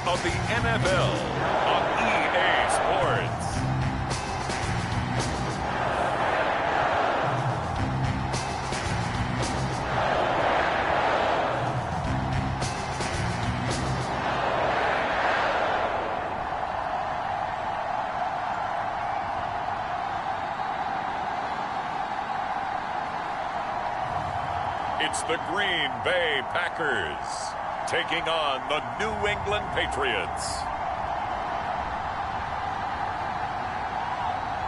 of the NFL on EA Sports. It's the Green Bay Packers taking on the New England Patriots.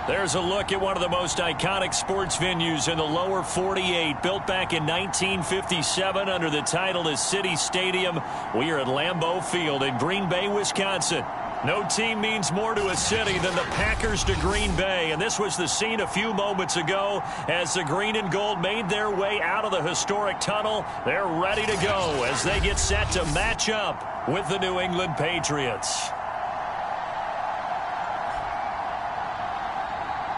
There's a look at one of the most iconic sports venues in the lower 48, built back in 1957 under the title of City Stadium. We are at Lambeau Field in Green Bay, Wisconsin. No team means more to a city than the Packers to Green Bay, and this was the scene a few moments ago as the green and gold made their way out of the historic tunnel. They're ready to go as they get set to match up with the New England Patriots.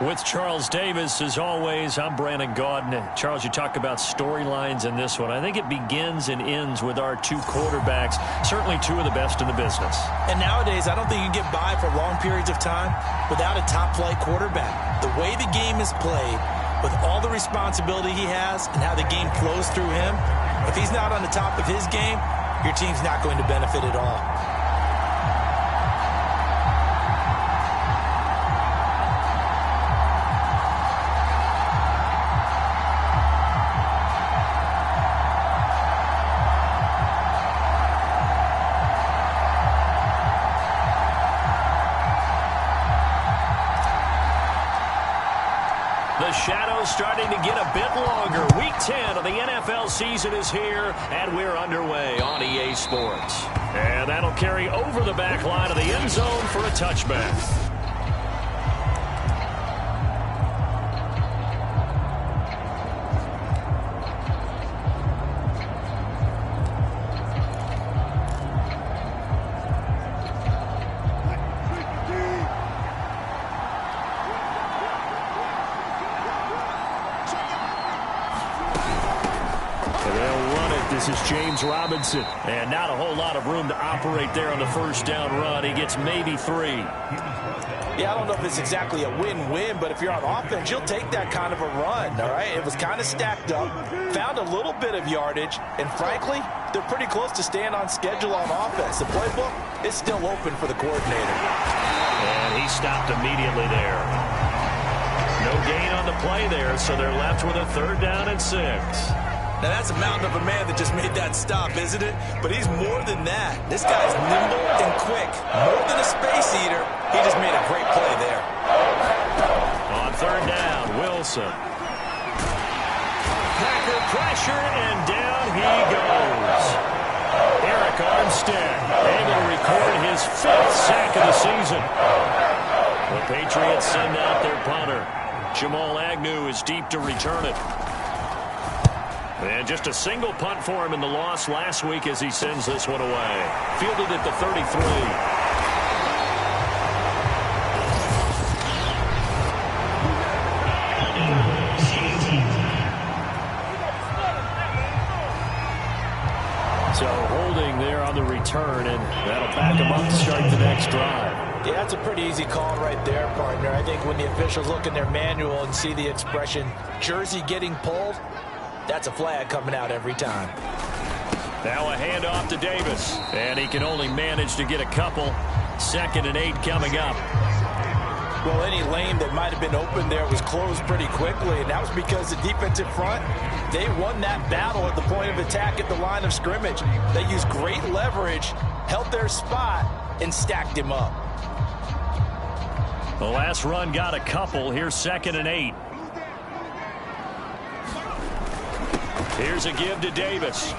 With Charles Davis, as always, I'm Brandon Gaudin. Charles, you talk about storylines in this one. I think it begins and ends with our two quarterbacks, certainly two of the best in the business. And nowadays, I don't think you can get by for long periods of time without a top-flight quarterback. The way the game is played, with all the responsibility he has and how the game flows through him, if he's not on the top of his game, your team's not going to benefit at all. The shadow's starting to get a bit longer. Week 10 of the NFL season is here, and we're underway on EA Sports. And that'll carry over the back line of the end zone for a touchback. This is James Robinson, and not a whole lot of room to operate there on the first down run. He gets maybe 3. Yeah, I don't know if it's exactly a win-win, but if you're on offense, you'll take that kind of a run, all right? It was kind of stacked up, found a little bit of yardage, and frankly, they're pretty close to staying on schedule on offense. The playbook is still open for the coordinator. And he stopped immediately there. No gain on the play there, so they're left with a 3rd down and 6. Now, that's a mountain of a man that just made that stop, isn't it? But he's more than that. This guy's nimble and quick. More than a space eater, he just made a great play there. On 3rd down, Wilson. Packer pressure, and down he goes. Eric Armstead able to record his 5th sack of the season. The Patriots send out their punter. Jamal Agnew is deep to return it. And just a single punt for him in the loss last week as he sends this one away. Fielded at the 33. So holding there on the return, and that'll back him up to start the next drive. Yeah, that's a pretty easy call right there, partner. I think when the officials look in their manual and see the expression, jersey getting pulled, that's a flag coming out every time. Now a handoff to Davis, and he can only manage to get a couple. 2nd and 8 coming up. Well, any lane that might have been open there was closed pretty quickly, and that was because the defensive front, they won that battle at the point of attack at the line of scrimmage. They used great leverage, held their spot, and stacked him up. The last run got a couple. Here's 2nd and 8. Here's a give to Davis.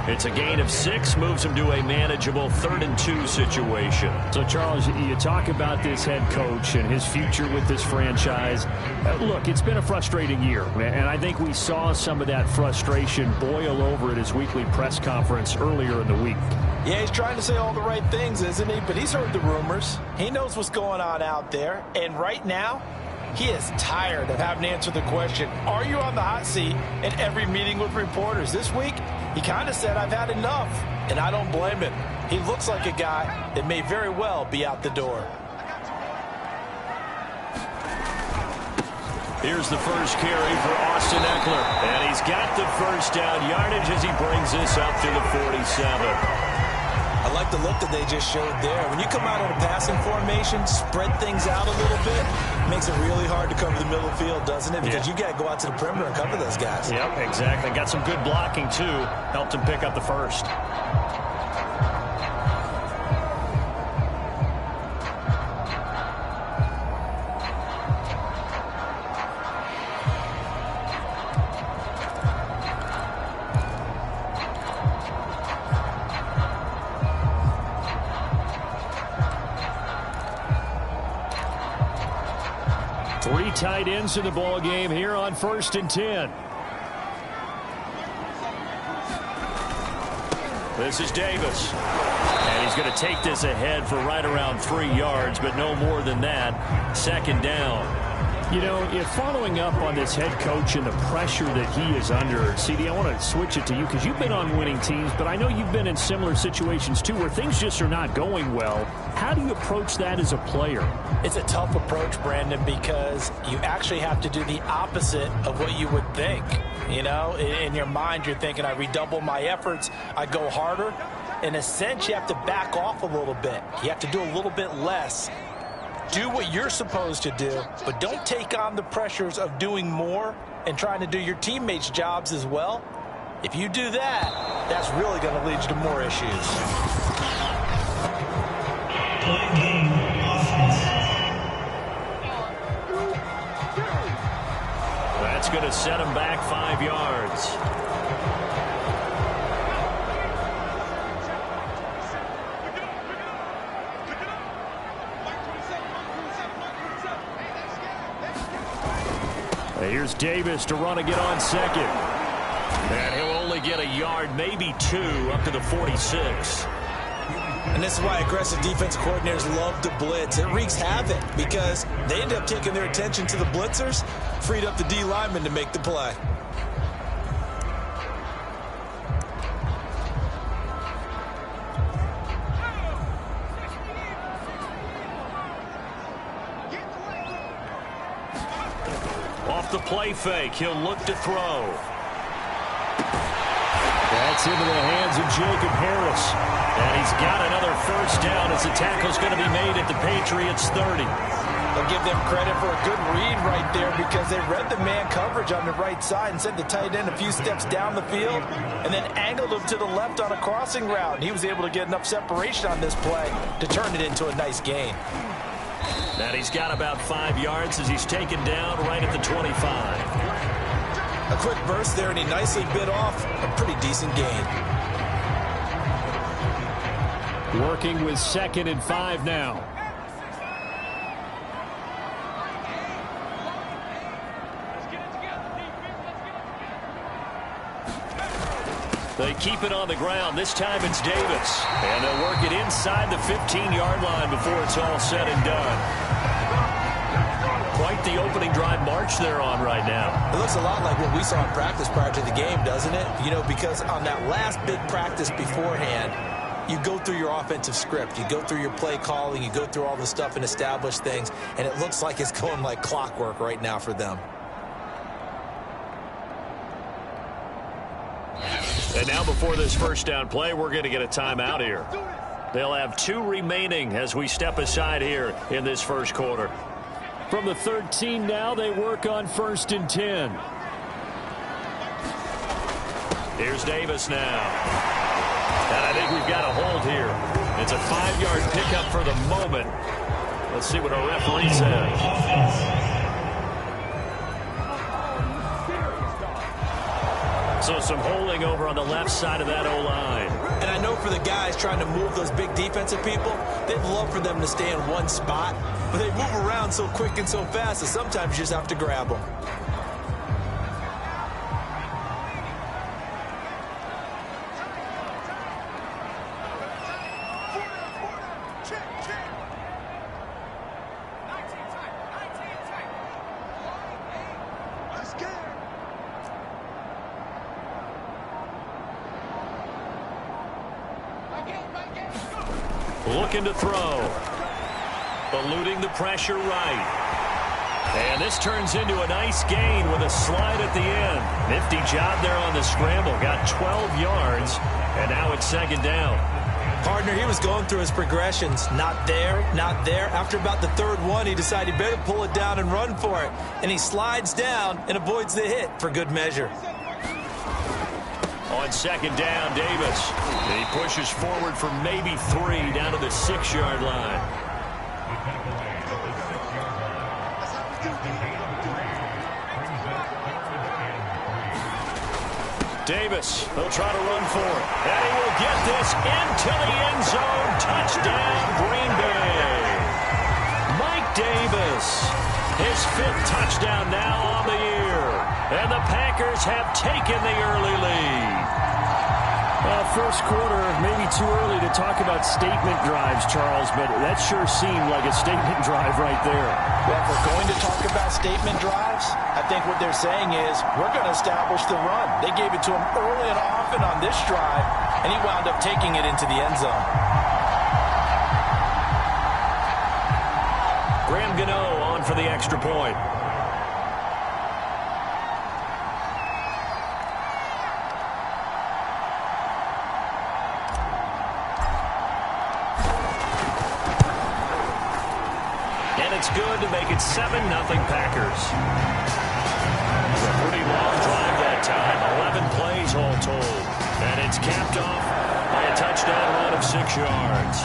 It's a gain of 6, moves him to a manageable 3rd and 2 situation. So, Charles, you talk about this head coach and his future with this franchise. Look, it's been a frustrating year, and I think we saw some of that frustration boil over at his weekly press conference earlier in the week. Yeah, he's trying to say all the right things, isn't he? But he's heard the rumors. He knows what's going on out there. And right now, He is tired of having to answer the question, are you on the hot seat, in every meeting with reporters. This week, he kind of said, I've had enough, and I don't blame him. He looks like a guy that may very well be out the door. Here's the first carry for Austin Eckler, and he's got the first down yardage as he brings this up to the 47. I like the look that they just showed there. When you come out in a passing formation, spread things out a little bit, makes it really hard to cover the middle of the field, doesn't it? Because you got to go out to the perimeter and cover those guys. Yep, exactly. Got some good blocking, too. Helped him pick up the first. Three tight ends in the ball game here on 1st and 10. This is Davis. And he's going to take this ahead for right around 3 yards, but no more than that. Second down. You know, if following up on this head coach and the pressure that he is under, CD, I want to switch it to you because you've been on winning teams, but I know you've been in similar situations too where things just are not going well. How do you approach that as a player? It's a tough approach, Brandon, because you actually have to do the opposite of what you would think. You know, in your mind, you're thinking, I redouble my efforts, I go harder. In a sense, you have to back off a little bit. You have to do a little bit less. Do what you're supposed to do, but don't take on the pressures of doing more and trying to do your teammates' jobs as well. If you do that, that's really going to lead you to more issues. That's going to set him back 5 yards. Here's Davis to run again on second. And he'll only get a yard, maybe 2, up to the 46. And this is why aggressive defense coordinators love to blitz. It wreaks havoc because they end up taking their attention to the blitzers, freed up the D lineman to make the play. Off the play fake, he'll look to throw. That's into the hands of Jacob Harris. And he's got another first down as the tackle's going to be made at the Patriots' 30. I'll give them credit for a good read right there because they read the man coverage on the right side and sent the tight end a few steps down the field and then angled him to the left on a crossing route. And he was able to get enough separation on this play to turn it into a nice gain. And he's got about 5 yards as he's taken down right at the 25. A quick burst there, and he nicely bit off a pretty decent gain. Working with 2nd and 5 now. They keep it on the ground. This time it's Davis. And they'll work it inside the 15-yard line before it's all said and done. Quite the opening drive march they're on right now. It looks a lot like what we saw in practice prior to the game, doesn't it? You know, because on that last big practice beforehand, you go through your offensive script. You go through your play calling. You go through all the stuff and establish things. And it looks like it's going like clockwork right now for them. And now before this first down play, we're going to get a timeout here. They'll have 2 remaining as we step aside here in this first quarter. From the 13 now, they work on 1st and 10. Here's Davis now. And I think we've got a hold here. It's a 5-yard pickup for the moment. Let's see what our referee says. So some holding over on the left side of that O-line. And I know for the guys trying to move those big defensive people, they'd love for them to stay in one spot. But they move around so quick and so fast that sometimes you just have to grab them. Looking to throw. Eluding the pressure right. And this turns into a nice gain with a slide at the end. Nifty job there on the scramble. Got 12 yards, and now it's second down. Partner, he was going through his progressions. Not there, not there. After about the third one, he decided he better pull it down and run for it. And he slides down and avoids the hit for good measure. On second down, Davis. And he pushes forward for maybe 3 down to the 6-yard line. Davis, he'll try to run for it. And he will get this into the end zone. Touchdown, Green Bay. Mike Davis, his 5th touchdown now on the year. And the Packers have taken the early lead. First quarter, maybe too early to talk about statement drives, Charles, but that sure seemed like a statement drive right there. Well, if we're going to talk about statement drives, I think what they're saying is we're going to establish the run. They gave it to him early and often on this drive, and he wound up taking it into the end zone. Graham Gano on for the extra point. It's good to make it 7-0 Packers. A pretty long drive that time, 11 plays all told. And it's capped off by a touchdown run of 6 yards.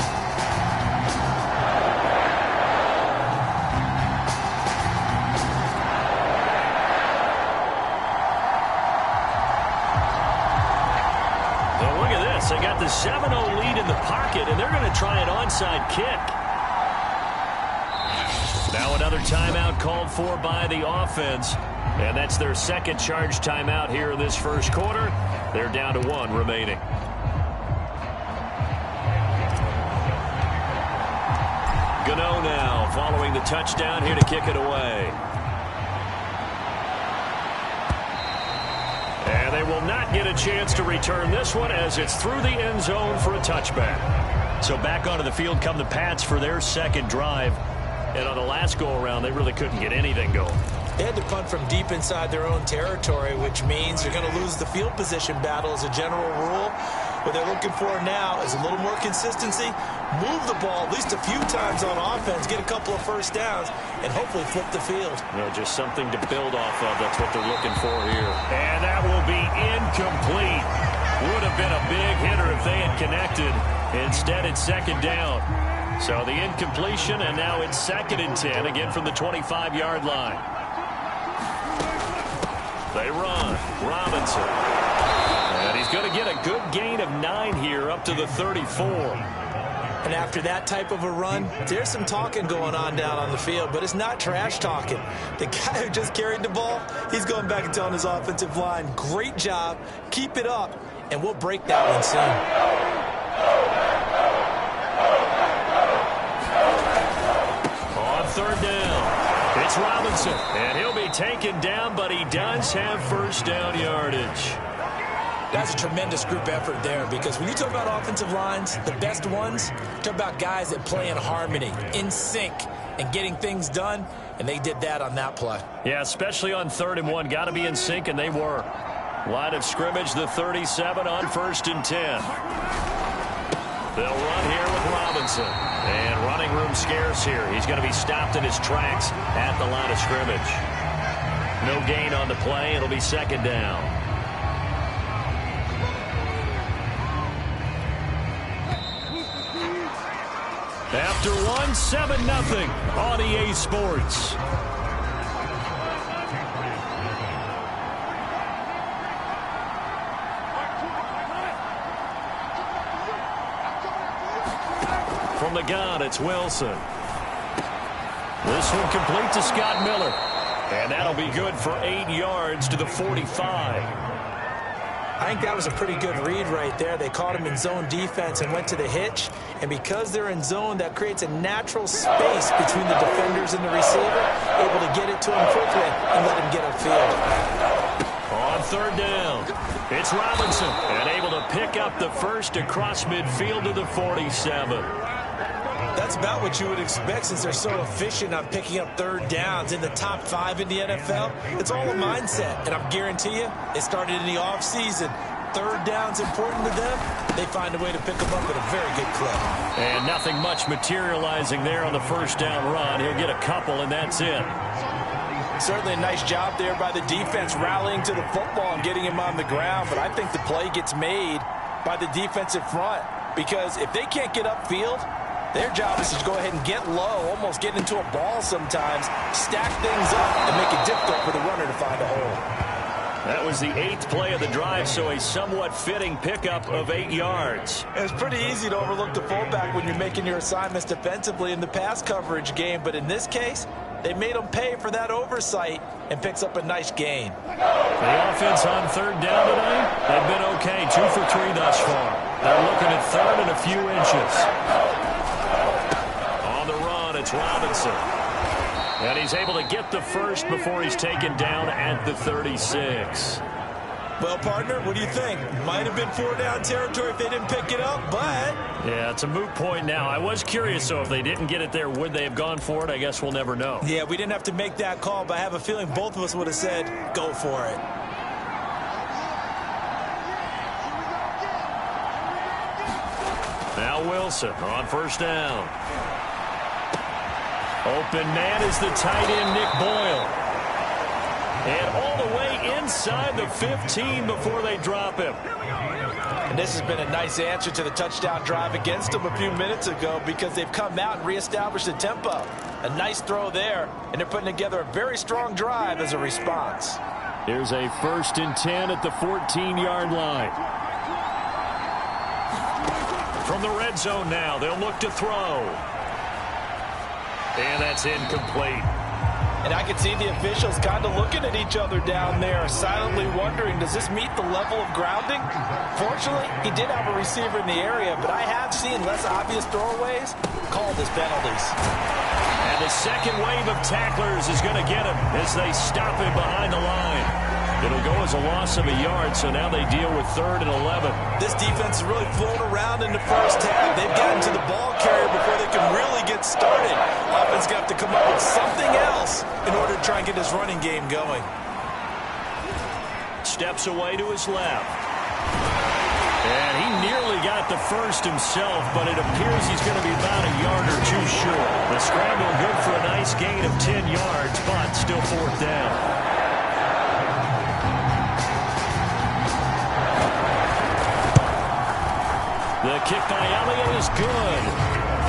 So look at this. They got the 7-0 lead in the pocket, and they're going to try an onside kick. Now another timeout called for by the offense. And that's their second charge timeout here in this first quarter. They're down to 1 remaining. Gano now following the touchdown here to kick it away. And they will not get a chance to return this one as it's through the end zone for a touchback. So back onto the field come the Pats for their second drive. And on the last go-around, they really couldn't get anything going. They had to punt from deep inside their own territory, which means they're going to lose the field position battle as a general rule. What they're looking for now is a little more consistency, move the ball at least a few times on offense, get a couple of first downs, and hopefully flip the field. No, just something to build off of. That's what they're looking for here. And that will be incomplete. Would have been a big hitter if they had connected. Instead, it's second down. So the incompletion, and now it's 2nd and 10, again from the 25-yard line. They run. Robinson. And he's going to get a good gain of 9 here up to the 34. And after that type of a run, there's some talking going on down on the field, but it's not trash talking. The guy who just carried the ball, he's going back and telling his offensive line, great job, keep it up, and we'll break that one soon. Third down. It's Robinson, and he'll be taken down, but he does have first down yardage. That's a tremendous group effort there, because when you talk about offensive lines, the best ones, talk about guys that play in harmony, in sync, and getting things done, and they did that on that play. Yeah, especially on 3rd and 1. Got to be in sync, and they were. Line of scrimmage, the 37 on 1st and 10. They'll run here with Robinson. And running room scarce here. He's going to be stopped in his tracks at the line of scrimmage. No gain on the play. It'll be second down. After 1, 7-0 on EA Sports. From the gun, it's Wilson. This one complete to Scott Miller. And that'll be good for 8 yards to the 45. I think that was a pretty good read right there. They caught him in zone defense and went to the hitch. And because they're in zone, that creates a natural space between the defenders and the receiver, able to get it to him quickly and let him get upfield. On 3rd down, it's Robinson, and able to to pick up the first across midfield to the 47. That's about what you would expect since they're so efficient on picking up third downs in the top 5 in the NFL. It's all a mindset, and I guarantee you, it started in the offseason. Third down's important to them. They find a way to pick them up at a very good clip. And nothing much materializing there on the first down run. He'll get a couple, and that's it. Certainly a nice job there by the defense rallying to the football and getting him on the ground, but I think the play gets made by the defensive front because if they can't get upfield, their job is to go ahead and get low, almost get into a ball sometimes, stack things up, and make it difficult for the runner to find a hole. That was the 8th play of the drive, so a somewhat fitting pickup of 8 yards. It's pretty easy to overlook the fullback when you're making your assignments defensively in the pass coverage game, but in this case, they made him pay for that oversight and picks up a nice gain. The offense on third down tonight, they've been okay, 2 for 3 thus far. They're looking at third and a few inches. On the run, it's Robinson. And he's able to get the first before he's taken down at the 36. Well, partner, what do you think? Might have been 4-down territory if they didn't pick it up, but... Yeah, it's a moot point now. I was curious, so if they didn't get it there, would they have gone for it? I guess we'll never know. Yeah, we didn't have to make that call, but I have a feeling both of us would have said, go for it. Now Wilson on first down. Open man is the tight end, Nick Boyle. And all the way inside the 15 before they drop him. And this has been a nice answer to the touchdown drive against them a few minutes ago because they've come out and reestablished the tempo. A nice throw there, and they're putting together a very strong drive as a response. Here's a 1st and 10 at the 14-yard line. From the red zone now, they'll look to throw. And that's incomplete. And I can see the officials kind of looking at each other down there, silently wondering, does this meet the level of grounding? Fortunately, he did have a receiver in the area, but I have seen less obvious throwaways called as penalties. And the second wave of tacklers is going to get him as they stop him behind the line. It'll go as a loss of a yard, so now they deal with 3rd and 11. This defense has really flown around in the first half. They've gotten to the ball carrier before they can really get started. Offense going to have to come up with something else in order to try and get this running game going. Steps away to his left. And he nearly got the first himself, but it appears he's going to be about a yard or 2 short. The scramble good for a nice gain of 10 yards, but still 4th down. The kick by Elliott is good.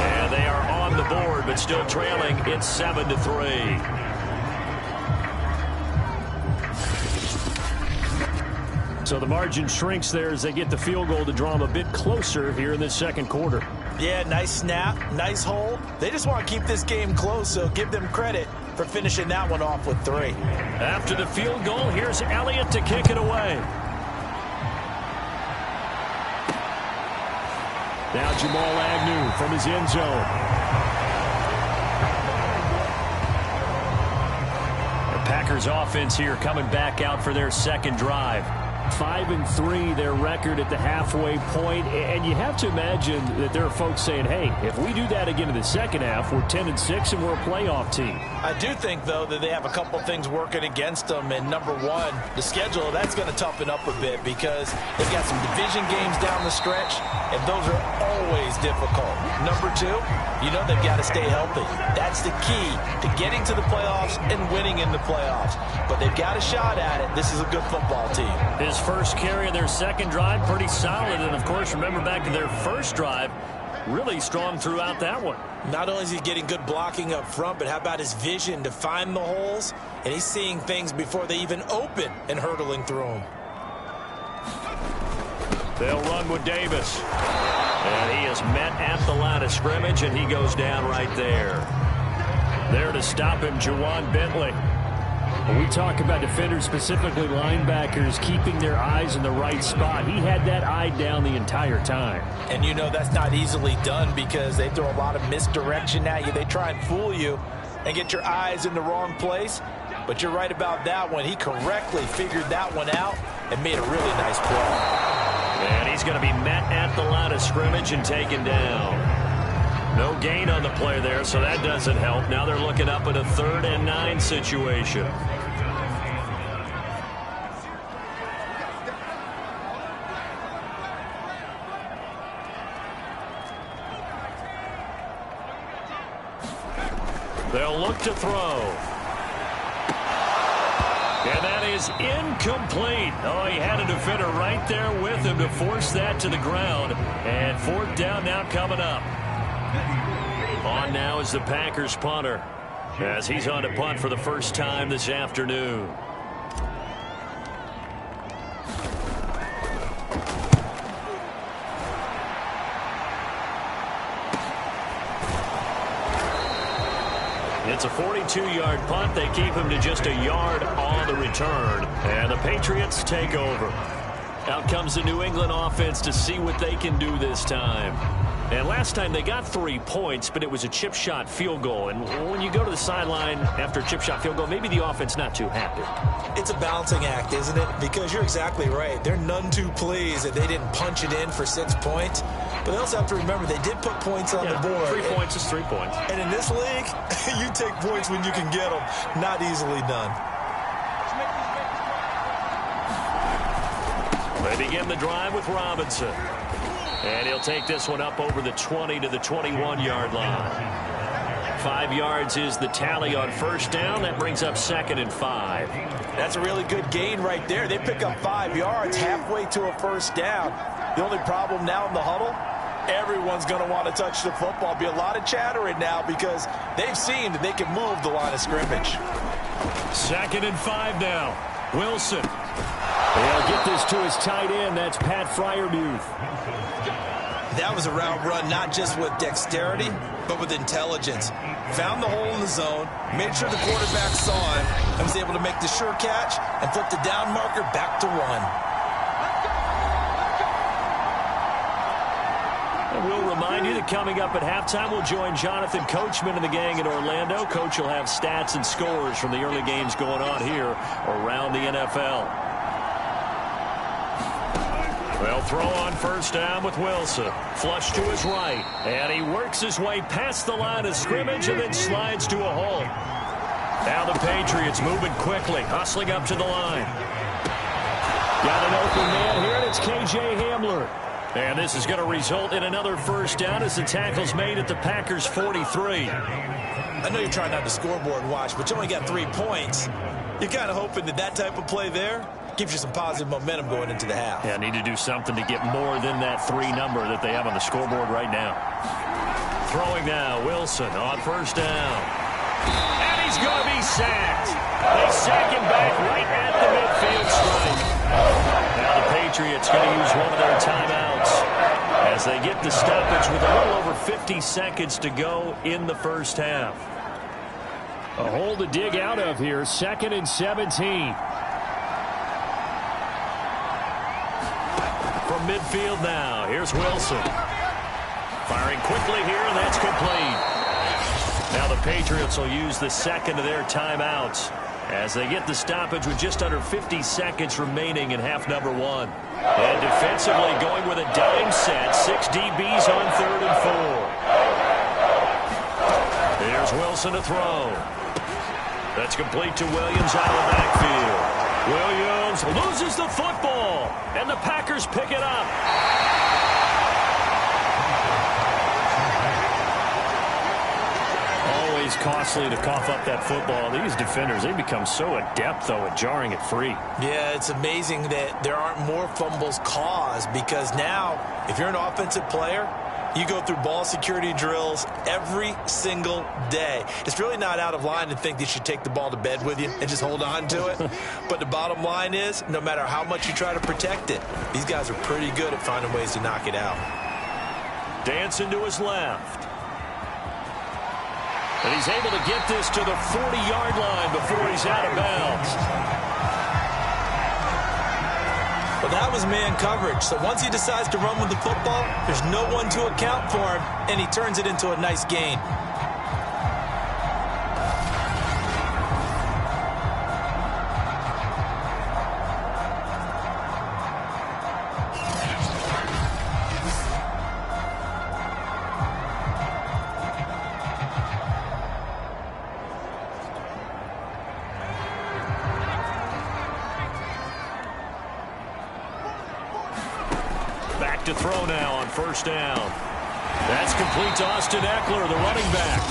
And they are on the board, but still trailing. It's 7-3. So the margin shrinks there as they get the field goal to draw them a bit closer here in this second quarter. Yeah, nice snap, nice hold. They just want to keep this game close, so give them credit for finishing that one off with 3. After the field goal, here's Elliott to kick it away. Now Jamal Agnew from his end zone. The Packers offense here coming back out for their second drive. 5-3 their record at the halfway point, and you have to imagine that there are folks saying, hey, if we do that again in the second half, we're 10-6 and we're a playoff team. I do think, though, that they have a couple things working against them, and number one, the schedule, that's going to toughen up a bit because they've got some division games down the stretch, and those are always difficult. Number two, you know they've got to stay healthy. That's the key to getting to the playoffs and winning in the playoffs. But they've got a shot at it. This is a good football team. His first carry of their second drive, pretty solid. And, of course, remember back to their first drive, really strong throughout that one. Not only is he getting good blocking up front, but how about his vision to find the holes? And he's seeing things before they even open and hurdling through them. They'll run with Davis. And he is met at the line of scrimmage, and he goes down right there. There to stop him, Juwan Bentley. When we talk about defenders, specifically linebackers, keeping their eyes in the right spot, he had that eye down the entire time. And you know that's not easily done because they throw a lot of misdirection at you. They try and fool you and get your eyes in the wrong place. But you're right about that one. He correctly figured that one out and made a really nice play. And he's he's going to be met at the line of scrimmage and taken down. No gain on the play there, so that doesn't help. Now they're looking up at a 3rd and 9 situation. They'll look to throw. And that is incomplete. Oh, he had a defender right there with him to force that to the ground. And 4th down now coming up. On now is the Packers punter, as he's on to punt for the first time this afternoon. It's a 42-yard punt. They keep him to just a yard on the return. And the Patriots take over. Out comes the New England offense to see what they can do this time. And last time they got 3 points, but it was a chip shot field goal. And when you go to the sideline after a chip shot field goal, maybe the offense not too happy. It's a balancing act, isn't it? Because you're exactly right. They're none too pleased that they didn't punch it in for 6 points. But they also have to remember they did put points on the board. 3 points is 3 points. And in this league, you take points when you can get them. Not easily done. They begin the drive with Robinson. And he'll take this one up over the 20 to the 21-yard line. 5 yards is the tally on first down. That brings up 2nd and 5. That's a really good gain right there. They pick up 5 yards halfway to a first down. The only problem now in the huddle, everyone's going to want to touch the football. Be a lot of chattering now because they've seen that they can move the line of scrimmage. 2nd and 5 now. Wilson. He'll get this to his tight end. That's Pat Freiermuth. That was a route run not just with dexterity, but with intelligence. Found the hole in the zone, made sure the quarterback saw him, and was able to make the sure catch and flip the down marker back to run. And we'll remind you that coming up at halftime, we'll join Jonathan Coachman and the gang in Orlando. Coach will have stats and scores from the early games going on here around the NFL. They'll throw on first down with Wilson. Flush to his right. And he works his way past the line of scrimmage and then slides to a hole. Now the Patriots moving quickly, hustling up to the line. Got an open man here, and it's K.J. Hamler. And this is going to result in another first down as the tackle's made at the Packers' 43. I know you're trying not to scoreboard watch, but you only got 3 points. You're kind of hoping that that type of play there gives you some positive momentum going into the half. Yeah, need to do something to get more than that 3 number that they have on the scoreboard right now. Throwing now, Wilson on first down. And he's going to be sacked. They sack him back right at the midfield stripe. Now the Patriots going to use one of their timeouts as they get the stoppage with a little over 50 seconds to go in the first half. A hole to dig out of here, 2nd and 17. From midfield now, here's Wilson. Firing quickly here, and that's complete. Now the Patriots will use the second of their timeouts as they get the stoppage with just under 50 seconds remaining in half number 1. And defensively going with a dime set, 6 DBs on 3rd and 4. Here's Wilson to throw. That's complete to Williams out of the backfield. Williams loses the football, and the Packers pick it up. Always costly to cough up that football. These defenders, they become so adept, though, at jarring it free. Yeah, it's amazing that there aren't more fumbles caused because now, if you're an offensive player, you go through ball security drills every single day. It's really not out of line to think that you should take the ball to bed with you and just hold on to it. But the bottom line is, no matter how much you try to protect it, these guys are pretty good at finding ways to knock it out. Dancing to his left. And he's able to get this to the 40-yard line before he's out of bounds. Well, that was man coverage. So once he decides to run with the football, there's no one to account for him, and he turns it into a nice gain. back to throw now on first down. That's complete to Austin Eckler, the running back.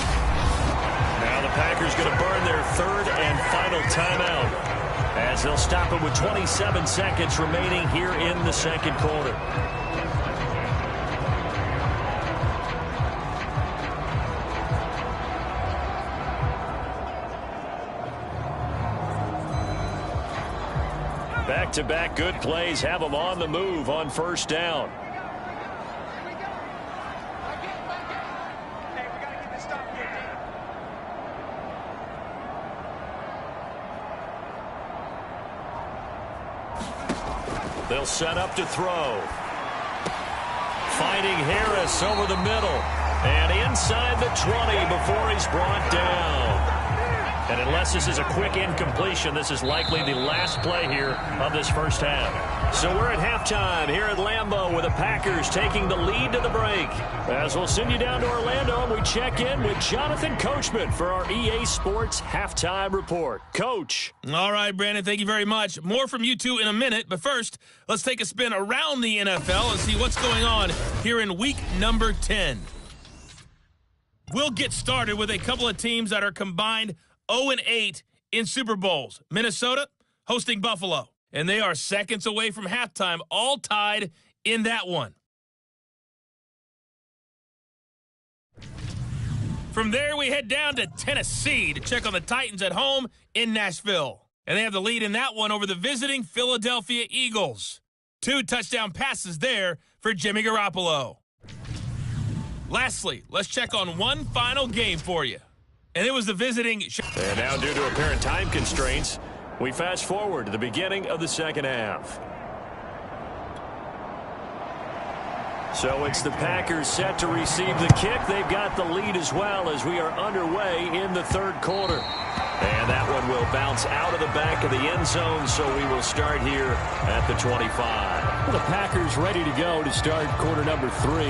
Now the Packers going to burn their third and final timeout as they'll stop it with 27 seconds remaining here in the second quarter. Back-to-back good plays have them on the move on first down. They'll set up to throw. Finding Harris over the middle. And inside the 20 before he's brought down. And unless this is a quick incompletion, this is likely the last play here of this first half. So we're at halftime here at Lambeau with the Packers taking the lead to the break. As we'll send you down to Orlando and we check in with Jonathan Coachman for our EA Sports Halftime Report. Coach. All right, Brandon, thank you very much. More from you two in a minute, but first, let's take a spin around the NFL and see what's going on here in week number 10. We'll get started with a couple of teams that are combined 0-8 in Super Bowls. Minnesota hosting Buffalo, and they are seconds away from halftime, all tied in that one. From there, we head down to Tennessee to check on the Titans at home in Nashville. And they have the lead in that one over the visiting Philadelphia Eagles. 2 touchdown passes there for Jimmy Garoppolo. Lastly, let's check on one final game for you. And it was the visiting. And now, due to apparent time constraints, we fast forward to the beginning of the second half. So it's the Packers set to receive the kick. They've got the lead as well as we are underway in the third quarter. And that one will bounce out of the back of the end zone, so we will start here at the 25. Well, the Packers ready to go to start quarter number 3.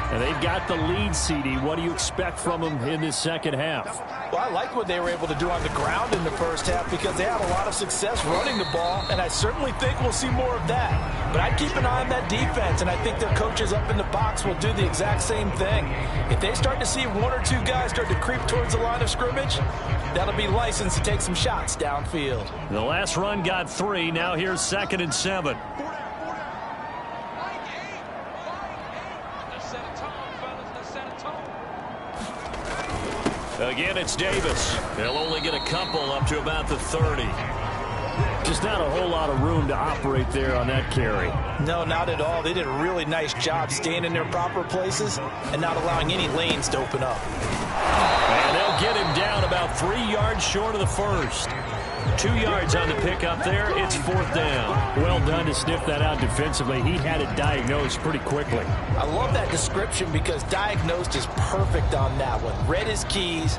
And they've got the lead, CD. What do you expect from them in this second half? Well, I like what they were able to do on the ground in the first half because they had a lot of success running the ball, and I certainly think we'll see more of that. But I'd keep an eye on that defense, and I think their coaches up in the box will do the exact same thing. If they start to see 1 or 2 guys start to creep towards the line of scrimmage, that'll be license to take some shots downfield. The last run got 3. Now here's 2nd and 7. Again, it's Davis. They'll only get a couple up to about the 30. Just not a whole lot of room to operate there on that carry. No, not at all. They did a really nice job staying in their proper places and not allowing any lanes to open up. And they'll get him down about 3 yards short of the first. 2 yards on the pickup there. It's 4th down. Well done to sniff that out defensively. He had it diagnosed pretty quickly. I love that description because diagnosed is perfect on that one. Read his keys,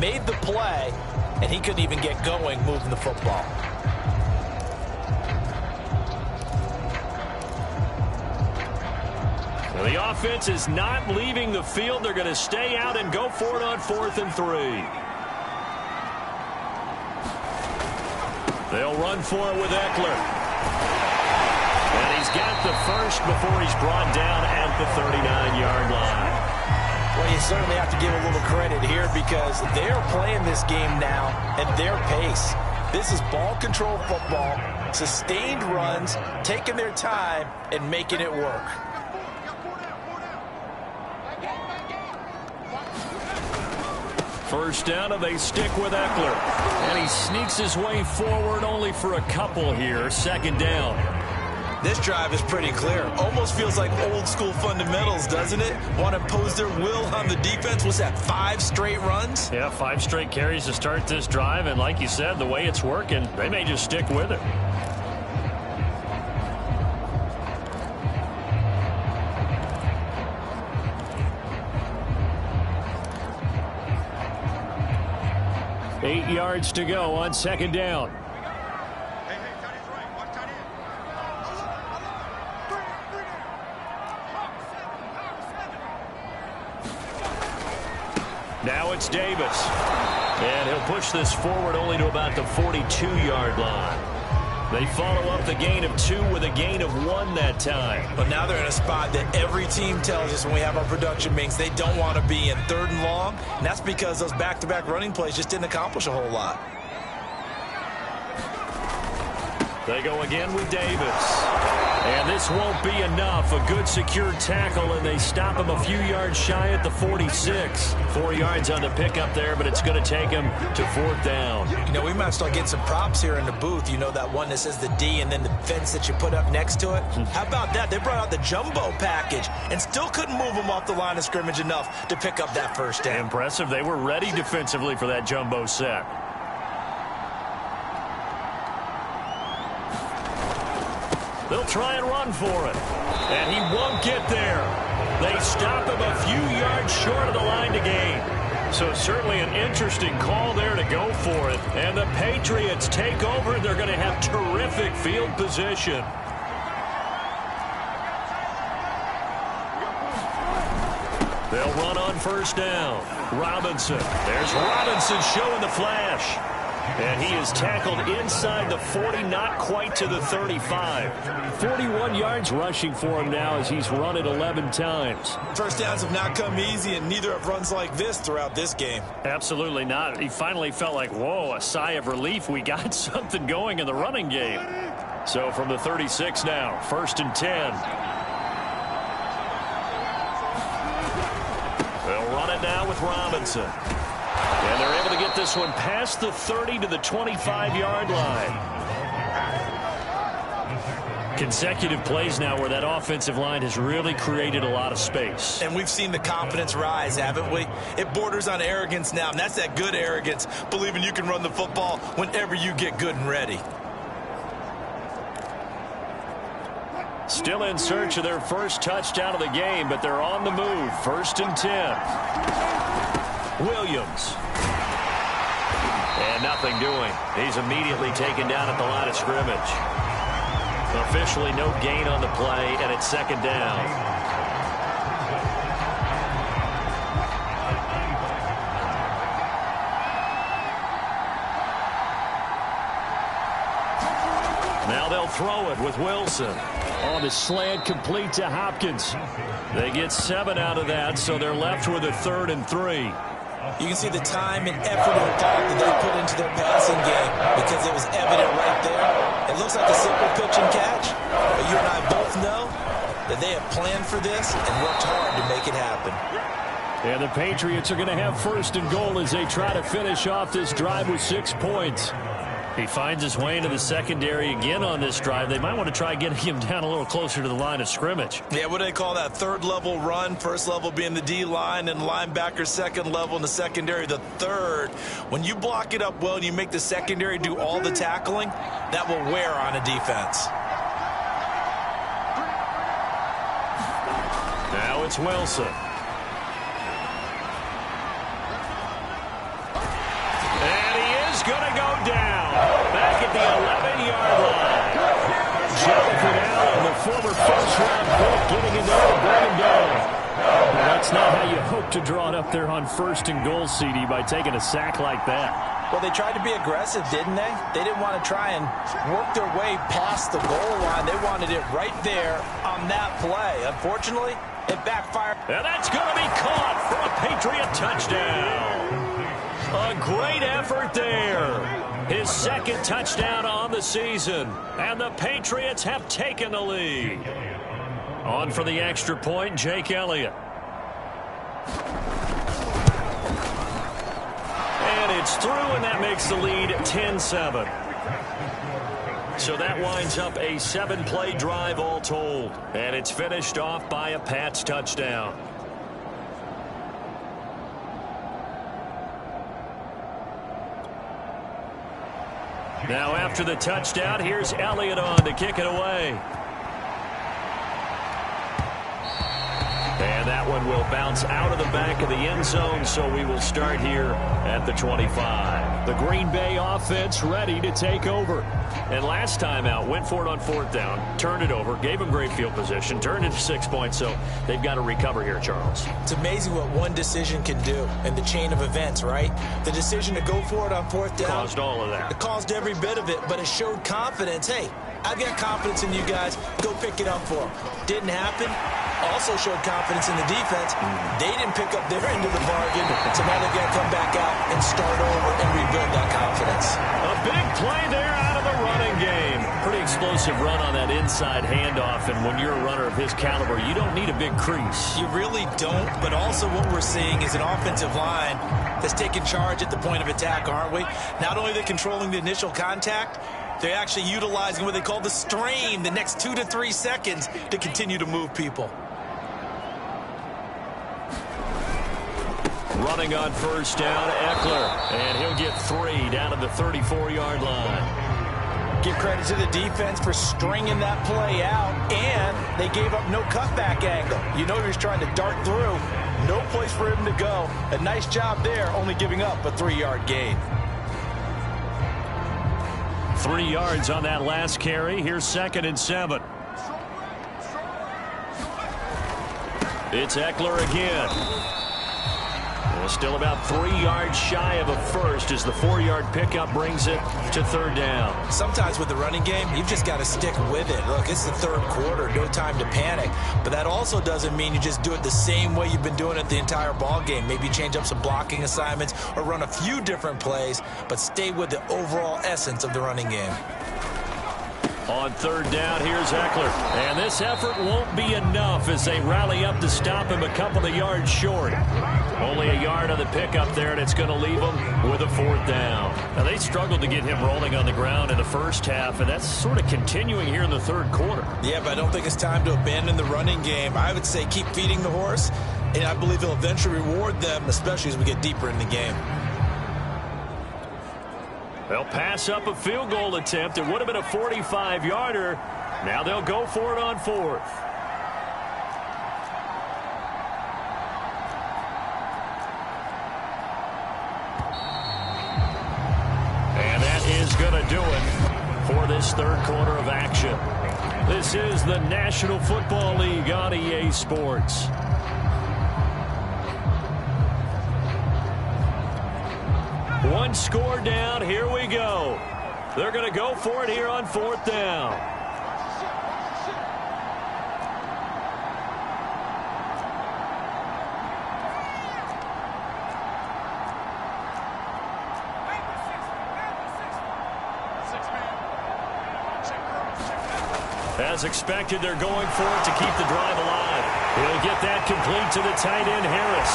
made the play, and he couldn't even get going moving the football. Well, the offense is not leaving the field. They're going to stay out and go for it on 4th and 3. They'll run for it with Eckler. And he's got the first before he's brought down at the 39-yard line. Well, you certainly have to give a little credit here because they're playing this game now at their pace. This is ball control football, sustained runs, taking their time, and making it work. First down, and they stick with Eckler. And he sneaks his way forward only for a couple here. 2nd down. This drive is pretty clear. Almost feels like old school fundamentals, doesn't it? Want to impose their will on the defense. What's that, 5 straight runs? Yeah, 5 straight carries to start this drive. And like you said, the way it's working, they may just stick with it. Eight yards to go on 2nd down. Now it's Davis. And he'll push this forward only to about the 42-yard line. They follow up the gain of 2 with a gain of 1 that time. But now they're in a spot that every team tells us when we have our production meetings they don't want to be in, 3rd and long. And that's because those back-to-back running plays just didn't accomplish a whole lot. They go again with Davis. And this won't be enough. A good secure tackle, and they stop him a few yards shy at the 46. 4 yards on the pickup there, but it's going to take him to 4th down. You know, we might start getting some props here in the booth. You know, that one that says the D and then the fence that you put up next to it? How about that? They brought out the jumbo package and still couldn't move him off the line of scrimmage enough to pick up that 1st down. Impressive. They were ready defensively for that jumbo set. They'll try and run for it. And he won't get there. They stop him a few yards short of the line to gain. So certainly an interesting call there to go for it. And the Patriots take over. They're going to have terrific field position. They'll run on 1st down. Robinson. There's Robinson showing the flash. And he is tackled inside the 40, not quite to the 35. 41 yards rushing for him now as he's run it 11 times. 1st downs have not come easy, and neither have runs like this throughout this game. Absolutely not. He finally felt like, whoa, a sigh of relief. We got something going in the running game. So from the 36 now, 1st and 10. They'll run it now with Robinson. And they're able to get this one past the 30 to the 25-yard line. Consecutive plays now where that offensive line has really created a lot of space. And we've seen the confidence rise, haven't we? It borders on arrogance now, and that's that good arrogance, believing you can run the football whenever you get good and ready. Still in search of their 1st touchdown of the game, but they're on the move. 1st and 10. Williams. And nothing doing. He's immediately taken down at the line of scrimmage. Officially no gain on the play, and it's 2nd down. Now they'll throw it with Wilson. On the slant, complete to Hopkins. They get 7 out of that, so they're left with a 3rd and 3. You can see the time and effort and thought that they put into their passing game because it was evident right there. It looks like a simple pitch and catch, but you and I both know that they have planned for this and worked hard to make it happen. And the Patriots are going to have 1st and goal as they try to finish off this drive with 6 points. He finds his way into the secondary again on this drive. They might want to try getting him down a little closer to the line of scrimmage. Yeah, what do they call that? 3rd level run, 1st level being the D-line, and linebacker 2nd level in the secondary, the 3rd. When you block it up well and you make the secondary do all the tackling, that will wear on a defense. Now it's Wilson. And he is going to go down. Back at the 11-yard line. Jonathan Allen, the former 1st-round pick, getting in there to bring him down. Well, that's not how you hope to draw it up there on 1st and goal, CD, by taking a sack like that. Well, they tried to be aggressive, didn't they? They didn't want to try and work their way past the goal line. They wanted it right there on that play. Unfortunately, it backfired. And that's going to be caught for a Patriot touchdown. A great effort there. His 2nd touchdown on the season. And the Patriots have taken the lead. On for the extra point, Jake Elliott. And it's through, and that makes the lead 10-7. So that winds up a 7-play drive all told. And it's finished off by a Pats touchdown. Now after the touchdown, here's Elliott on to kick it away. And that one and will bounce out of the back of the end zone, so we will start here at the 25. The Green Bay offense ready to take over. And last time out, went for it on 4th down, turned it over, gave them great field position, turned it to 6 points, so they've got to recover here, Charles. It's amazing what one decision can do in the chain of events, right? The decision to go for it on 4th down Caused all of that. It caused every bit of it, but it showed confidence. Hey, I've got confidence in you guys. Go pick it up for them. Didn't happen. Also showed confidence in the defense. They didn't pick up their end of the bargain, so now they're going to come back out and start over and rebuild that confidence. A big play there out of the running game. Pretty explosive run on that inside handoff, and when you're a runner of his caliber, you don't need a big crease. You really don't, but also what we're seeing is an offensive line that's taking charge at the point of attack, aren't we? Not only are they controlling the initial contact, they're actually utilizing what they call the strain, the next 2 to 3 seconds, to continue to move people. Running on 1st down, Eckler, and he'll get 3 down to the 34-yard line. Give credit to the defense for stringing that play out, and they gave up no cutback angle. You know he was trying to dart through. No place for him to go. A nice job there, only giving up a 3-yard gain. 3 yards on that last carry. Here's 2nd and 7. It's Eckler again. Still about 3 yards shy of a first as the 4-yard pickup brings it to 3rd down. Sometimes with the running game, you've just got to stick with it. Look, it's the 3rd quarter, no time to panic. But that also doesn't mean you just do it the same way you've been doing it the entire ball game. Maybe change up some blocking assignments or run a few different plays, but stay with the overall essence of the running game. On 3rd down, here's Eckler. And this effort won't be enough as they rally up to stop him a couple of yards short. Only a yard on the pickup there, and it's going to leave him with a 4th down. Now, they struggled to get him rolling on the ground in the first half, and that's sort of continuing here in the 3rd quarter. Yeah, but I don't think it's time to abandon the running game. I would say keep feeding the horse, and I believe he'll eventually reward them, especially as we get deeper in the game. They'll pass up a field goal attempt. It would have been a 45-yarder. Now they'll go for it on 4th. And that is going to do it for this 3rd quarter of action. This is the National Football League on EA Sports. One score down. Here we go. They're going to go for it here on 4th down. As expected, they're going for it to keep the drive alive. He'll get that complete to the tight end, Harris.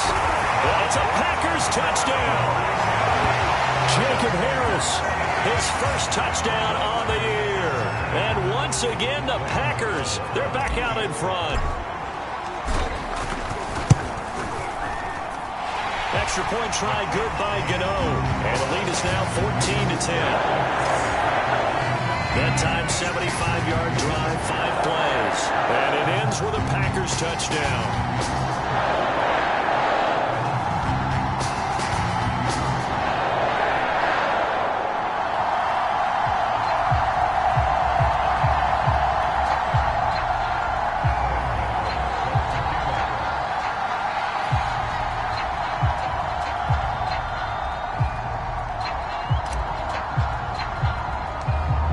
That's a Packers touchdown. Jacob Harris, his first touchdown on the year. And once again, the Packers, they're back out in front. Extra point try good by Gano. And the lead is now 14-10. That time, 75-yard drive, 5 plays. And it ends with a Packers touchdown.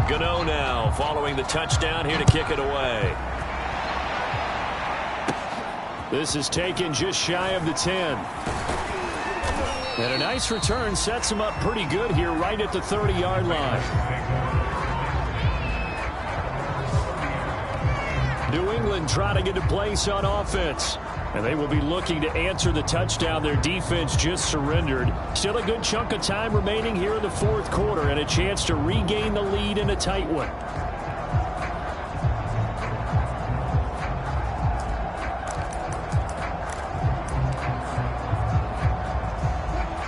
Gano now following the touchdown here to kick it away. This is taken just shy of the 10. And a nice return sets him up pretty good here right at the 30-yard line. New England trying to get a place on offense. And they will be looking to answer the touchdown their defense just surrendered. Still a good chunk of time remaining here in the 4th quarter and a chance to regain the lead in a tight one.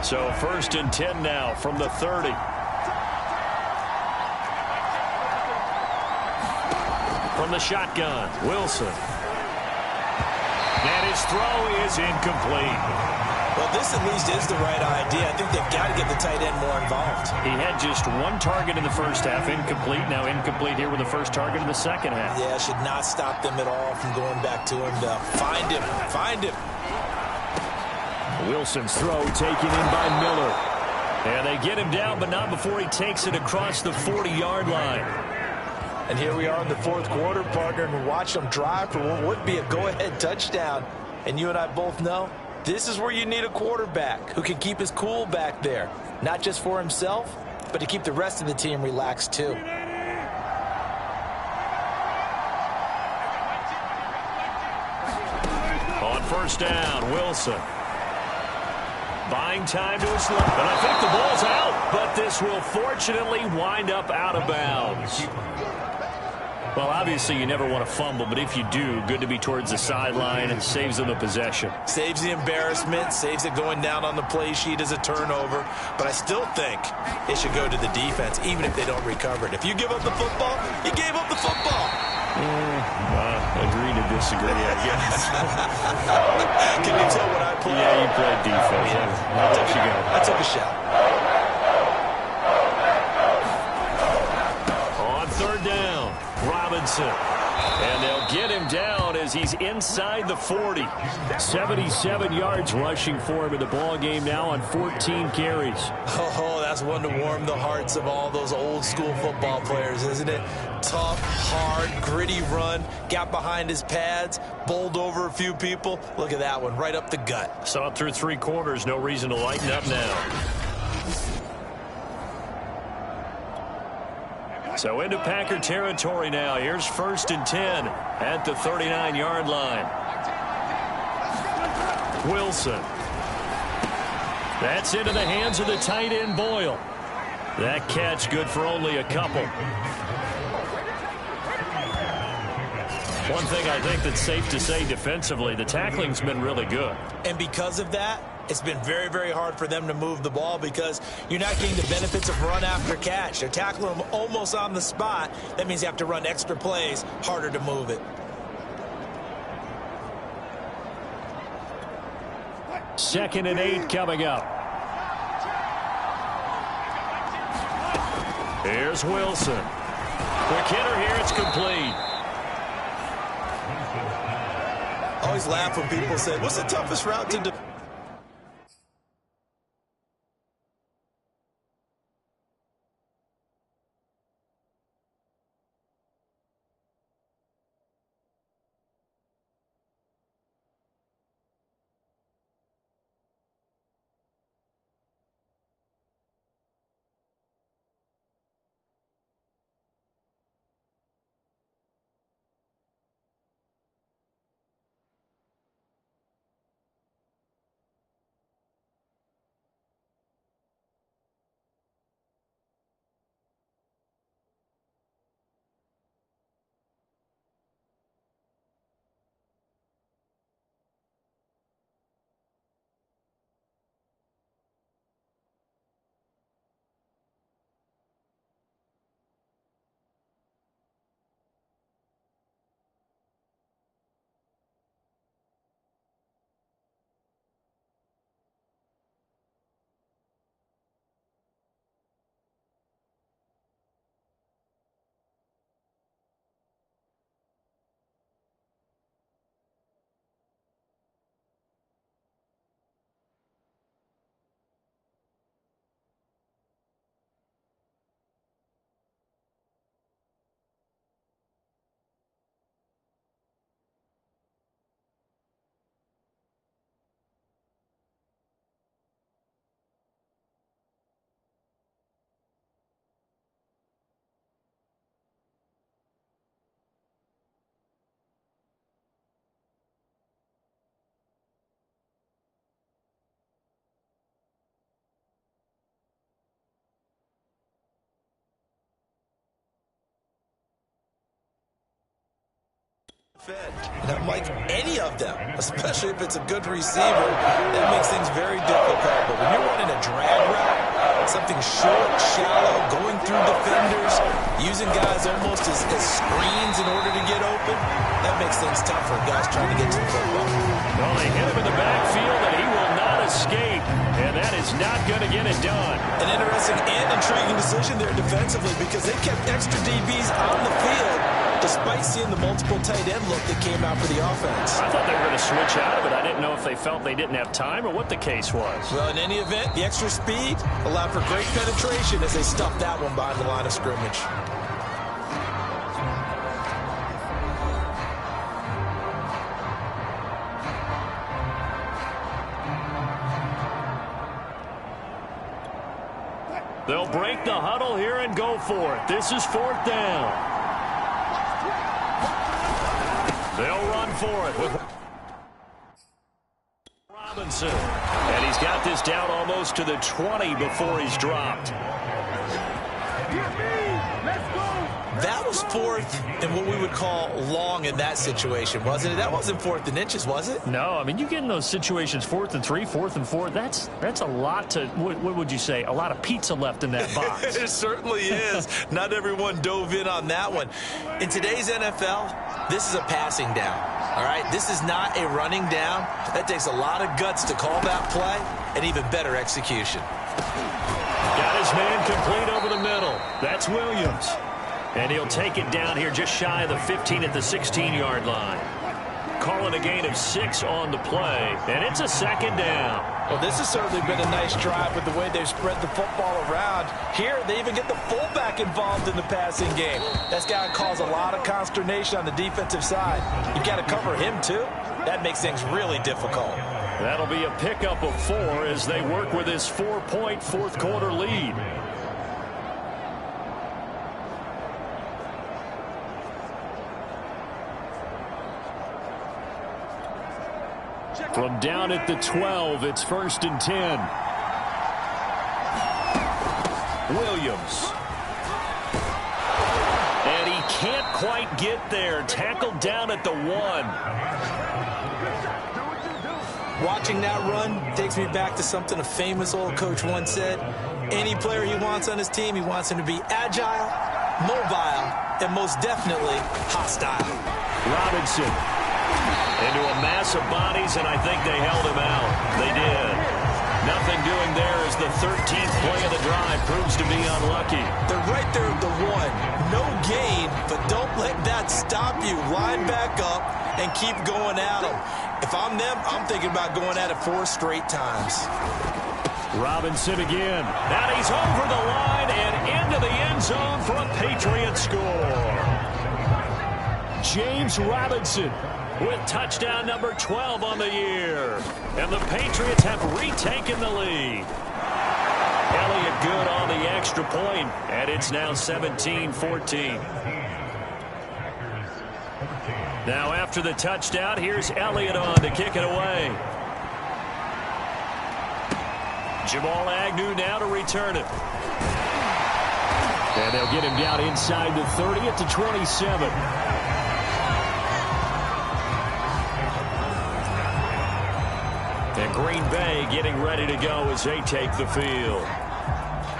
So 1st and 10 now from the 30. From the shotgun, Wilson. And his throw is incomplete. Well, this at least is the right idea. I think they've got to get the tight end more involved. He had just one target in the first half, incomplete. Now incomplete here with the first target in the second half. Yeah, should not stop them at all from going back to him to find him. Find him. Wilson's throw taken in by Miller. And they get him down, but not before he takes it across the 40-yard line. And here we are in the fourth quarter, partner, and watch them drive for what would be a go-ahead touchdown. And you and I both know this is where you need a quarterback who can keep his cool back there, not just for himself, but to keep the rest of the team relaxed too. On first down, Wilson. Buying time to his left. And I think the ball's out, but this will fortunately wind up out of bounds. Well, obviously, you never want to fumble, but if you do, good to be towards the sideline. It saves them the possession. Saves the embarrassment, saves it going down on the play sheet as a turnover. But I still think it should go to the defense, even if they don't recover it. If you give up the football, you gave up the football. Agree to disagree, I guess. Can you tell what I played? Yeah, you played defense. Yeah. I'll let you go. I took a shot. On third down, Robinson. And they'll get him down as he's inside the 40. 77 yards rushing for him in the ball game now on 14 carries. Oh, that's one to warm the hearts of all those old school football players, isn't it? Tough, hard, gritty run. Got behind his pads, bowled over a few people. Look at that one, right up the gut. Saw it through three quarters. No reason to lighten up now. So into Packer territory now. Here's 1st and 10 at the 39-yard line. Wilson. That's into the hands of the tight end Boyle. That catch good for only a couple. One thing I think that's safe to say defensively, the tackling's been really good. And because of that, it's been very, very hard for them to move the ball because you're not getting the benefits of run after catch. They're tackling them almost on the spot. That means you have to run extra plays, harder to move it. 2nd and 8 coming up. Here's Wilson. Quick hitter here, it's complete. I always laugh when people say, what's the toughest route to defend? And unlike any of them, especially if it's a good receiver, that makes things very difficult. But when you're running a drag route, something short, shallow, going through defenders, using guys almost as screens in order to get open, that makes things tough for guys trying to get to the football. Well, they going to get it done. An interesting and intriguing decision there defensively because they kept extra DBs on the field despite seeing the multiple tight end look that came out for the offense. I thought they were going to switch out of it. I didn't know if they felt they didn't have time or what the case was. Well, in any event, the extra speed allowed for great penetration as they stuffed that one behind the line of scrimmage. They'll break the huddle here and go for it. This is 4th down. They'll run for it with Robinson. And he's got this down almost to the 20 before he's dropped. That was 4th and what we would call long in that situation, wasn't it? That wasn't 4th and inches, was it? No, I mean, you get in those situations 4th and 3, 4th and 4. That's a lot to, what would you say, a lot of pizza left in that box. It certainly is. Not everyone dove in on that one. In today's NFL, this is a passing down, all right? This is not a running down. That takes a lot of guts to call that play and even better execution. Got his man complete over the middle. That's Williams. And he'll take it down here just shy of the 15 at the 16-yard line. Calling a gain of 6 on the play, and it's a 2nd down. Well, this has certainly been a nice drive with the way they've spread the football around. Here, they even get the fullback involved in the passing game. That's got to cause a lot of consternation on the defensive side. You've got to cover him, too. That makes things really difficult. That'll be a pickup of 4 as they work with this 4-point fourth-quarter lead. From down at the 12, it's 1st and 10. Williams. And he can't quite get there. Tackled down at the 1. Watching that run takes me back to something a famous old coach once said. Any player he wants on his team, he wants him to be agile, mobile, and most definitely hostile. Robinson. Into a mass of bodies, and I think they held him out. They did. Nothing doing there as the 13th play of the drive proves to be unlucky. They're right there at the 1. No gain, but don't let that stop you. Line back up and keep going at them. If I'm them, I'm thinking about going at it 4 straight times. Robinson again. And he's over the line and into the end zone for a Patriot score. James Robinson with touchdown number 12 on the year. And the Patriots have retaken the lead. Elliott good on the extra point, and it's now 17-14. Now after the touchdown, here's Elliott on to kick it away. Jamal Agnew now to return it. And they'll get him down inside the 30 at the 27. And Green Bay getting ready to go as they take the field.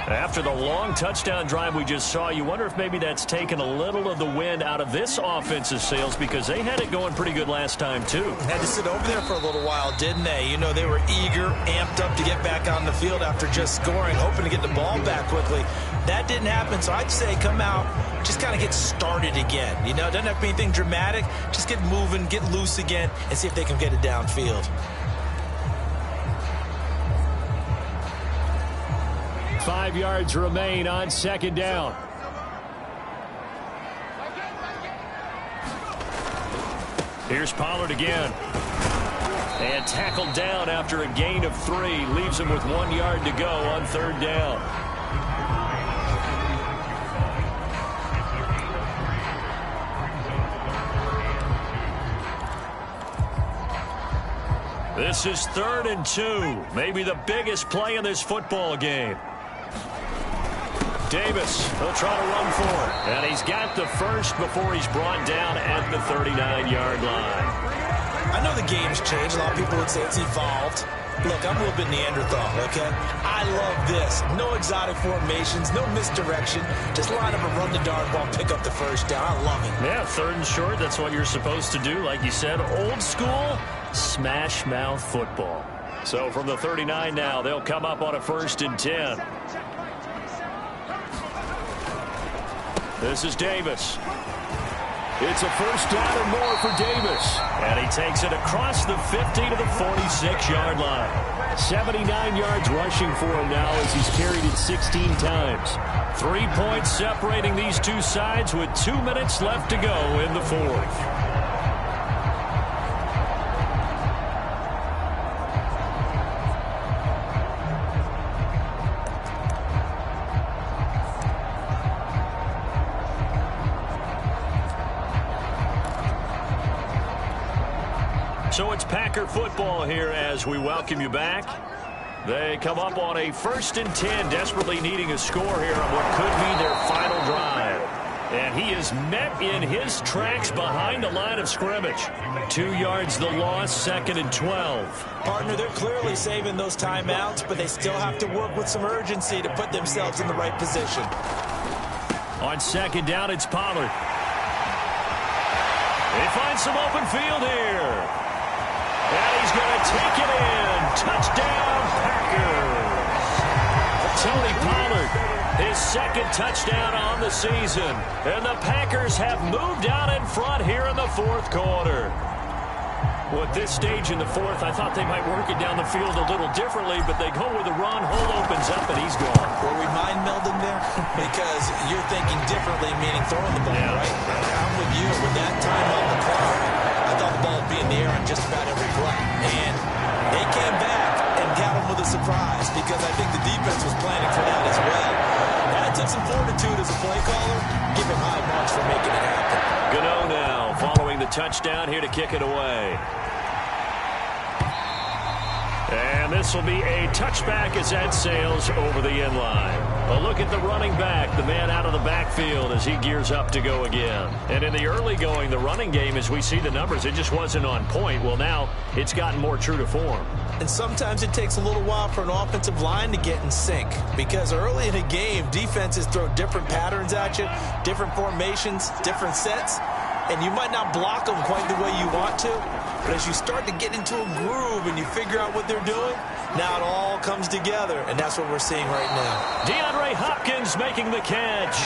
After the long touchdown drive we just saw, you wonder if maybe that's taken a little of the wind out of this offensive sails because they had it going pretty good last time, too. Had to sit over there for a little while, didn't they? You know, they were eager, amped up to get back on the field after just scoring, hoping to get the ball back quickly. That didn't happen, so I'd say come out, just kind of get started again. You know, it doesn't have to be anything dramatic. Just get moving, get loose again, and see if they can get it downfield. 5 yards remain on 2nd down. Here's Pollard again. And tackled down after a gain of 3. Leaves him with 1 yard to go on 3rd down. This is 3rd and 2. Maybe the biggest play in this football game. Davis will try to run for it. And he's got the first before he's brought down at the 39-yard line. I know the game's changed. A lot of people would say it's evolved. Look, I'm a little bit Neanderthal, okay? I love this. No exotic formations, no misdirection. Just line up and run the darn ball, pick up the first down. I love it. Yeah, 3rd and short, that's what you're supposed to do. Like you said, old school, smash mouth football. So from the 39 now, they'll come up on a 1st and 10. This is Davis. It's a 1st down and more for Davis. And he takes it across the 50 to the 46-yard line. 79 yards rushing for him now as he's carried it 16 times. 3 points separating these two sides with 2 minutes left to go in the 4th. So it's Packer football here as we welcome you back. They come up on a 1st and 10, desperately needing a score here on what could be their final drive. And he is met in his tracks behind the line of scrimmage. 2 yards the loss, 2nd and 12. Partner, they're clearly saving those timeouts, but they still have to work with some urgency to put themselves in the right position. On 2nd down, it's Pollard. They find some open field here. And he's going to take it in. Touchdown, Packers. Tony Pollard, his 2nd touchdown on the season. And the Packers have moved out in front here in the 4th quarter. Well, at this stage in the 4th, I thought they might work it down the field a little differently, but they go with the run. Hole opens up, and he's gone. Were we mind melding there? Because you're thinking differently, meaning throwing the ball, right? I'm with you. With that time on the clock, I thought the ball would be in the air on just about every play. And they came back and got him with a surprise because I think the defense was planning for that as well. That took some fortitude as a play caller. Give him high marks for making it happen. Gano now following the touchdown here to kick it away. And this will be a touchback as that sails over the end line. A look at the running back, the man out of the backfield as he gears up to go again. And in the early going, the running game, as we see the numbers, it just wasn't on point. Well, now it's gotten more true to form. And sometimes it takes a little while for an offensive line to get in sync because early in a game, defenses throw different patterns at you, different formations, different sets, and you might not block them quite the way you want to. But as you start to get into a groove and you figure out what they're doing, now it all comes together, and that's what we're seeing right now. DeAndre Hopkins making the catch.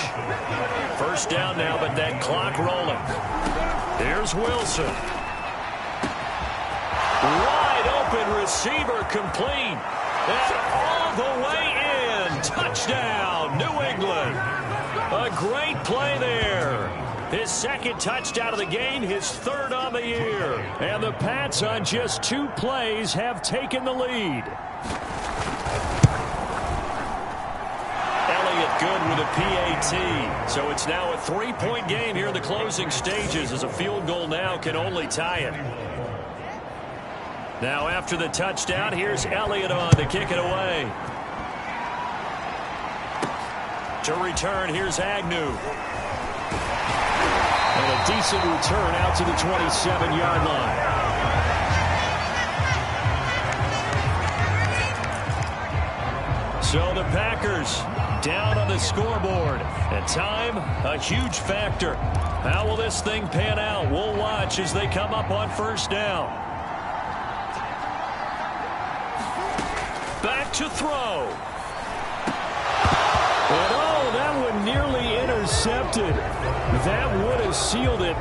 1st down now, but that clock rolling. Here's Wilson. Wide open receiver complete. And all the way in. Touchdown, New England. A great play there. His 2nd touchdown of the game, his 3rd on the year. And the Pats on just 2 plays have taken the lead. Elliott good with a PAT. So it's now a 3-point game here in the closing stages as a field goal now can only tie it. Now after the touchdown, here's Elliott on to kick it away. To return, here's Agnew. And a decent return out to the 27-yard line. So the Packers down on the scoreboard. And time, a huge factor. How will this thing pan out? We'll watch as they come up on 1st down. Back to throw. And oh, that one nearly intercepted. That would have sealed it.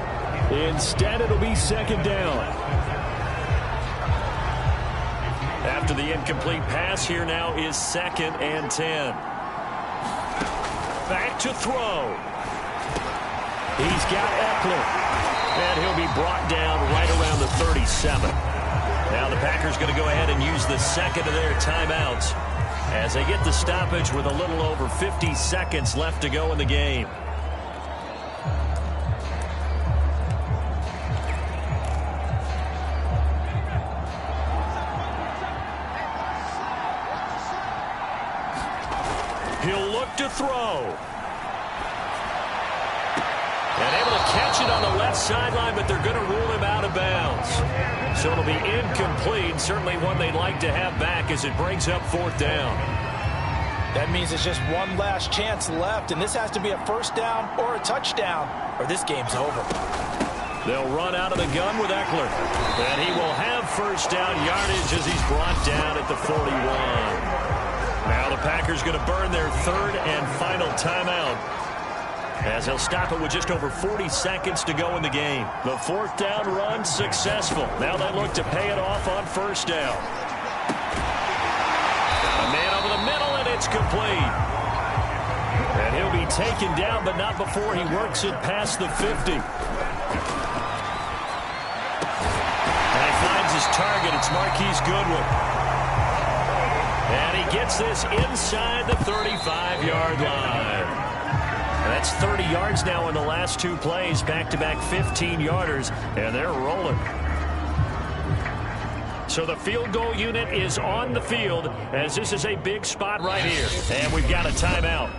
Instead, it'll be 2nd down. After the incomplete pass, here now is 2nd and 10. Back to throw. He's got Eckler. And he'll be brought down right around the 37. Now the Packers going to go ahead and use the 2nd of their timeouts as they get the stoppage with a little over 50 seconds left to go in the game. He'll look to throw. And able to catch it on the left sideline, but they're going to rule him out of bounds. So it'll be incomplete. Certainly one they'd like to have back as it brings up 4th down. That means it's just one last chance left, and this has to be a 1st down or a touchdown, or this game's over. They'll run out of the gun with Eckler. And he will have first down yardage as he's brought down at the 41. Now the Packers going to burn their third and final timeout, as they'll stop it with just over 40 seconds to go in the game. The fourth down run successful. Now they look to pay it off on first down. A man over the middle, and it's complete. And he'll be taken down, but not before he works it past the 50. And he finds his target. It's Marquise Goodwin. And he gets this inside the 35-yard line. And that's 30 yards now in the last two plays, back-to-back 15-yarders, and they're rolling. So the field goal unit is on the field, as this is a big spot right here. And we've got a timeout.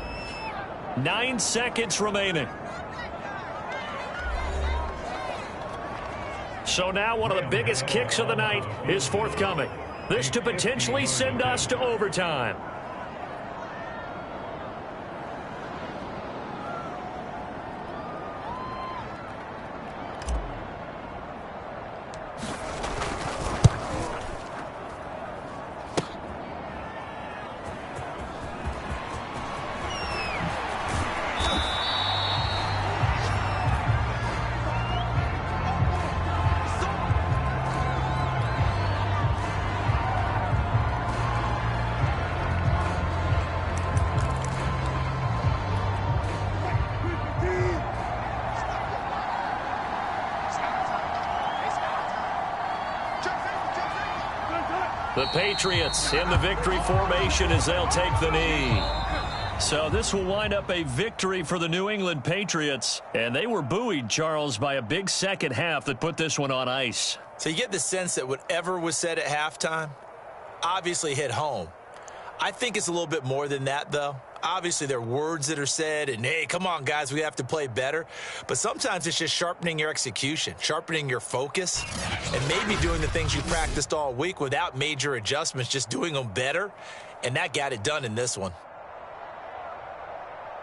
9 seconds remaining. So now one of the biggest kicks of the night is forthcoming. This to potentially send us to overtime. The Patriots in the victory formation as they'll take the knee. So this will wind up a victory for the New England Patriots. And they were buoyed, Charles, by a big second half that put this one on ice. So you get the sense that whatever was said at halftime obviously hit home. I think it's a little bit more than that, though. Obviously, there are words that are said, and, hey, come on, guys, we have to play better. But sometimes it's just sharpening your execution, sharpening your focus, and maybe doing the things you practiced all week without major adjustments, just doing them better. And that got it done in this one.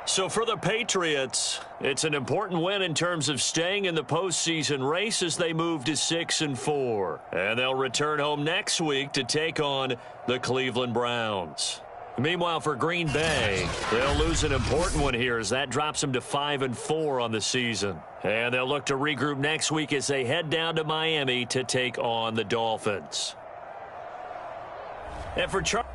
So for the Patriots, it's an important win in terms of staying in the postseason race as they move to 6-4. And they'll return home next week to take on the Cleveland Browns. Meanwhile, for Green Bay, they'll lose an important one here as that drops them to 5-4 on the season. And they'll look to regroup next week as they head down to Miami to take on the Dolphins. And for Charles.